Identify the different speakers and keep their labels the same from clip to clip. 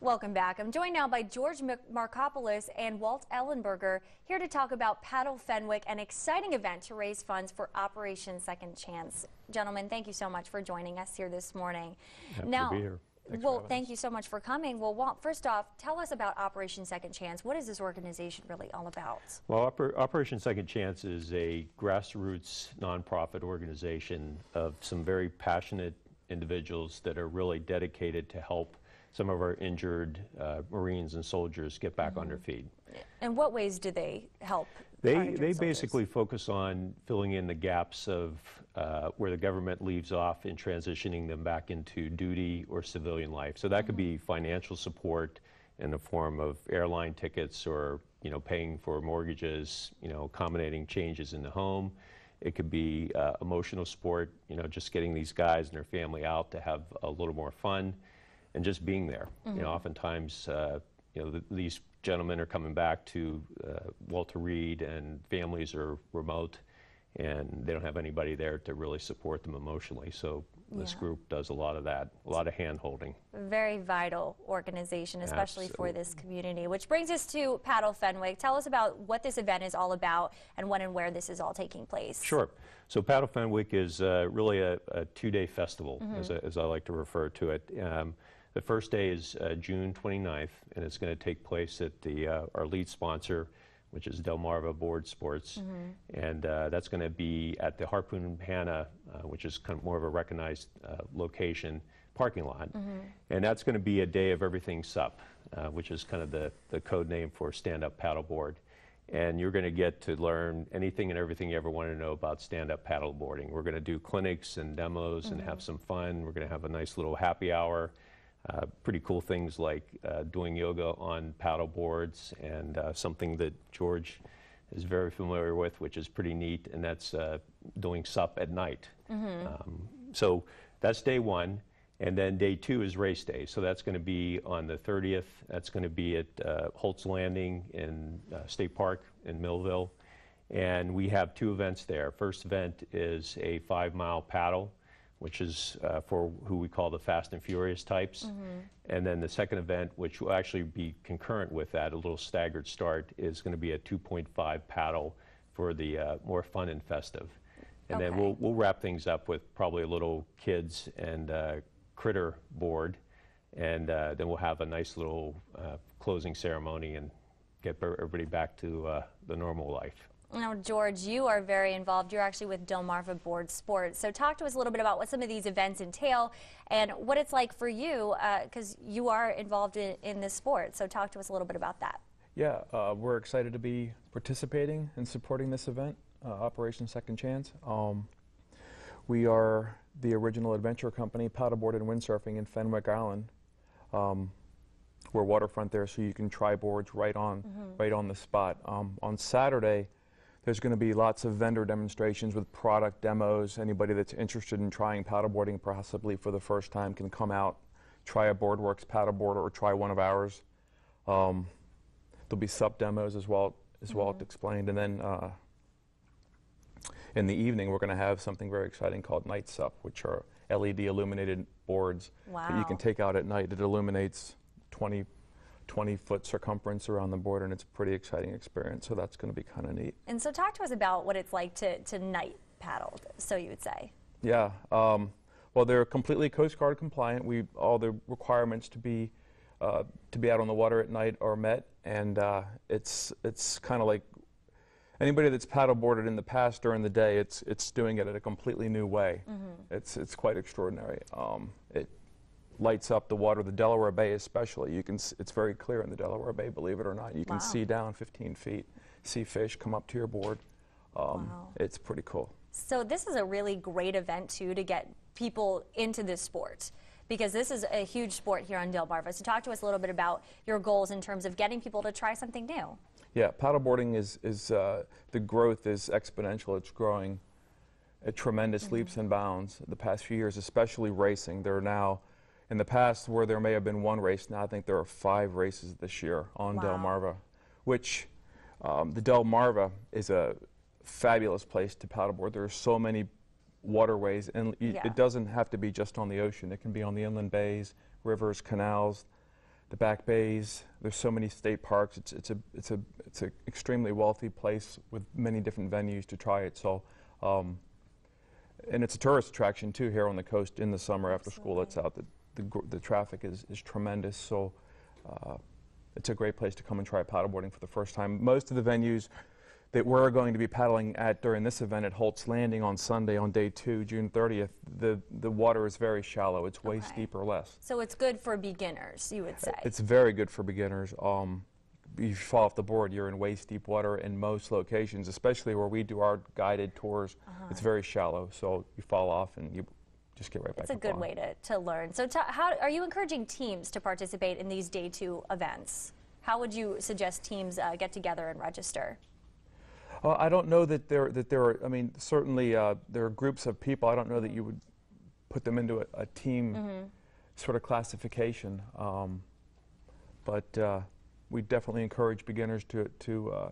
Speaker 1: Welcome back. I'm joined now by George Markopoulos and Walt Ellenberger here to talk about Paddle Fenwick, an exciting event to raise funds for Operation Second Chance. Gentlemen, thank you so much for joining us here this morning.
Speaker 2: Happy to be here.
Speaker 1: Thank you so much for coming. Well, Walt, first off, tell us about Operation Second Chance. What is this organization really all about?
Speaker 2: Well, Operation Second Chance is a grassroots nonprofit organization of some very passionate individuals that are really dedicated to help some of our injured Marines and soldiers get back on their feet.
Speaker 1: In what ways do they help?
Speaker 2: They basically focus on filling in the gaps of where the government leaves off in transitioning them back into duty or civilian life. So that could be financial support in the form of airline tickets or, paying for mortgages, accommodating changes in the home. It could be emotional support, just getting these guys and their family out to have a little more fun and just being there. Oftentimes, these gentlemen are coming back to Walter Reed, and families are remote, and they don't have anybody there to really support them emotionally. So this group does a lot of that, a lot of hand-holding.
Speaker 1: Very vital organization, especially for this community. Which brings us to Paddle Fenwick. Tell us about what this event is all about and when and where this is all taking place.
Speaker 2: Sure. So Paddle Fenwick is really a two-day festival, as I like to refer to it. The first day is June 29th, and it's going to take place at our lead sponsor, which is Delmarva Boardsports, and that's going to be at the Harpoon Hannah, which is kind of more of a recognized location, parking lot. And that's going to be a day of everything SUP, which is kind of the code name for stand-up paddleboard. And you're going to get to learn anything and everything you ever want to know about stand-up paddleboarding. We're going to do clinics and demos and have some fun. We're going to have a nice little happy hour. Pretty cool things like doing yoga on paddle boards, and something that George is very familiar with, which is pretty neat, and that's doing SUP at night. So that's day one, and then day two is race day. So that's going to be on the 30th. That's going to be at Holt's Landing in State Park in Millville, and we have two events there. First event is a 5-mile paddle, which is for who we call the fast and furious types. And then the second event, which will actually be concurrent with that, a little staggered start, is going to be a 2.5 paddle for the more fun and festive. And then we'll wrap things up with probably a little kids and critter board, and then we'll have a nice little closing ceremony and get everybody back to the normal life.
Speaker 1: Now, George, you are very involved. You're actually with Delmarva Boardsports. So talk to us a little bit about what some of these events entail and what it's like for you, because you are involved in this sport. So talk to us a little bit about that.
Speaker 3: Yeah, we're excited to be participating and supporting this event, Operation Second Chance. We are the original adventure company, paddleboard and windsurfing in Fenwick Island. We're waterfront there, so you can try boards right on the spot. On Saturday, there's going to be lots of vendor demonstrations with product demos. Anybody that's interested in trying paddleboarding possibly for the first time can come out, try a BoardWorks paddleboard or try one of ours. There'll be SUP demos as Walt explained. And then in the evening, we're going to have something very exciting called Night SUP, which are LED illuminated boards that you can take out at night. It illuminates 20-foot circumference around the board, and it's a pretty exciting experience, so that's going to be kind of neat.
Speaker 1: And so talk to us about what it's like to night paddle, so you would say.
Speaker 3: Yeah, well, they're completely Coast Guard compliant. All the requirements to be out on the water at night are met, and it's kind of like anybody that's paddleboarded in the past during the day, it's doing it in a completely new way. It's quite extraordinary. It lights up the water, the Delaware Bay especially. It's very clear in the Delaware Bay, believe it or not. You can see down 15 feet, see fish come up to your board. It's pretty cool.
Speaker 1: So this is a really great event, too, to get people into this sport, because this is a huge sport here on Delmarva. So talk to us a little bit about your goals in terms of getting people to try something new.
Speaker 3: Yeah, paddleboarding is the growth is exponential. It's growing at tremendous leaps and bounds the past few years, especially racing. There are now, in the past where there may have been one race, now I think there are 5 races this year on Delmarva, which the Delmarva is a fabulous place to paddleboard. There are so many waterways, and it doesn't have to be just on the ocean. It can be on the inland bays, rivers, canals. the back bays. There's so many state parks. It's a extremely wealthy place with many different venues to try it. So, and it's a tourist attraction too here on the coast in the summer after school. It's out. The traffic is tremendous. So, it's a great place to come and try paddleboarding for the first time. Most of the venues that we're going to be paddling at during this event at Holt's Landing on Sunday on day 2, June 30th, the water is very shallow. It's waist deep or less.
Speaker 1: So it's good for beginners, you would say?
Speaker 3: It's very good for beginners. If you fall off the board, you're in waist deep water in most locations, especially where we do our guided tours. It's very shallow, so you fall off and you just get right back.
Speaker 1: It's a good way to learn. So how are you encouraging teams to participate in these day 2 events? How would you suggest teams get together and register?
Speaker 3: I don't know that there are. I mean, certainly there are groups of people. I don't know that you would put them into a team sort of classification. But we definitely encourage beginners to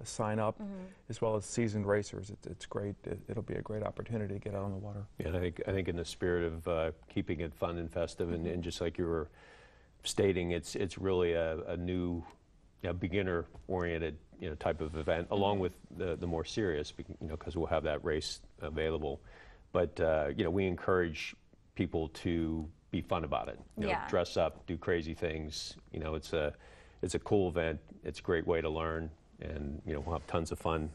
Speaker 3: sign up, as well as seasoned racers. It's great. It'll be a great opportunity to get out on the water.
Speaker 2: Yeah, and I think in the spirit of keeping it fun and festive, and just like you were stating, it's really a new, beginner-oriented type of event, along with the more serious, because we'll have that race available. But we encourage people to be fun about it. Dress up, do crazy things. It's a cool event. It's a great way to learn, and we'll have tons of fun.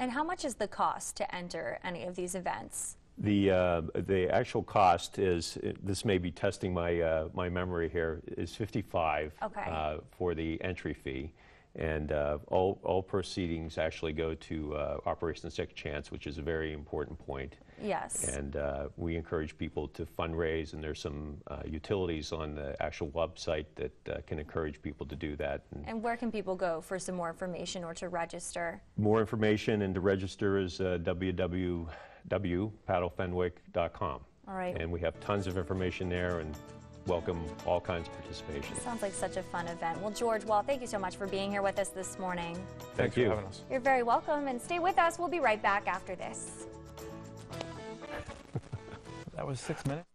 Speaker 1: And how much is the cost to enter any of these events?
Speaker 2: The actual cost is, this may be testing my memory here, is $55 for the entry fee. And all proceedings actually go to Operation Second Chance, which is a very important point.
Speaker 1: Yes.
Speaker 2: And we encourage people to fundraise, and there's some utilities on the actual website that can encourage people to do that.
Speaker 1: And where can people go for some more information or to register?
Speaker 2: More information and to register is www.paddlefenwick.com.
Speaker 1: All right.
Speaker 2: And we have tons of information there, and welcome all kinds of participation.
Speaker 1: Sounds like such a fun event. Well, George, thank you so much for being here with us this morning.
Speaker 3: Thanks for having us.
Speaker 1: You're very welcome, and stay with us. We'll be right back after this.
Speaker 3: That was 6 minutes.